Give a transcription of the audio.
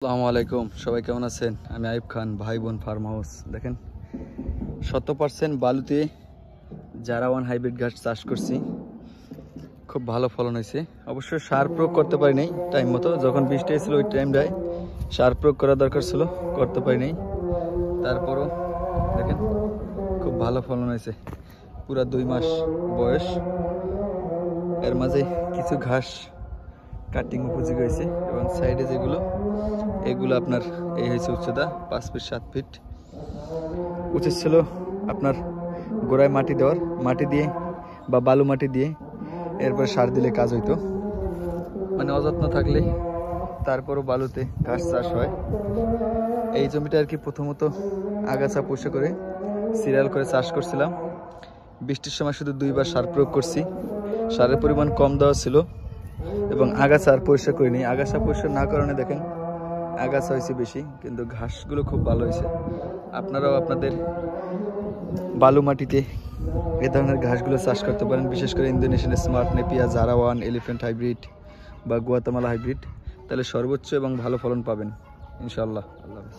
আসসালামু আলাইকুম, সবাই কেমন আছেন? আমি আইব খান, ভাই বোন ফার্ম হাউস। দেখেন 100% বালুতে যারা ওয়ান হাইব্রিড ঘাস চাষ করছি, খুব ভালো ফলন হয়েছে। অবশ্যই সার প্রয়োগ করতে পারি নাই টাইম মতো, যখন বৃষ্টি হয়েছিল ওই টাইমটায় সার প্রয়োগ করা দরকার ছিল, করতে পারি নাই। তারপরও দেখেন খুব ভালো ফলন হয়েছে। পুরা 2 মাস বয়স, এর মাঝে কিছু ঘাস কাটিং উপযোগী হয়েছে এবং সাইডে যেগুলো এগুলো আপনার এই হয়েছে উচ্চতা 5 ফিট 7 ফিট। উচিত ছিল আপনার গোড়ায় মাটি দেওয়ার, মাটি দিয়ে বা বালু মাটি দিয়ে এরপর সার দিলে কাজ হইতো। মানে অযত্ন থাকলে তারপরও বালুতে ঘাস চাষ হয়। এই জমিটা আর কি প্রথমত আগাছা পরিষ্কার করে সিরিয়াল করে চাষ করছিলাম। বৃষ্টির সময় শুধু 2 বার সার প্রয়োগ করছি। সারের পরিমাণ কম দেওয়া ছিল এবং আগাছা আর পরিষ্কার করিনি। আগাছা পরিষ্কার না কারণে দেখেন আগাছা হয়েছে বেশি, কিন্তু ঘাসগুলো খুব ভালো হয়েছে। আপনারাও আপনাদের বালু মাটিতে এ ধরনের ঘাসগুলো চাষ করতে পারেন, বিশেষ করে Indonesian smart নেপিয়া, Zara one, elephant hybrid বা গুয়াতেমালা হাইব্রিড। তাহলে সর্বোচ্চ এবং ভালো ফলন পাবেন ইনশাআল্লাহ। আল্লাহ হাফেজ।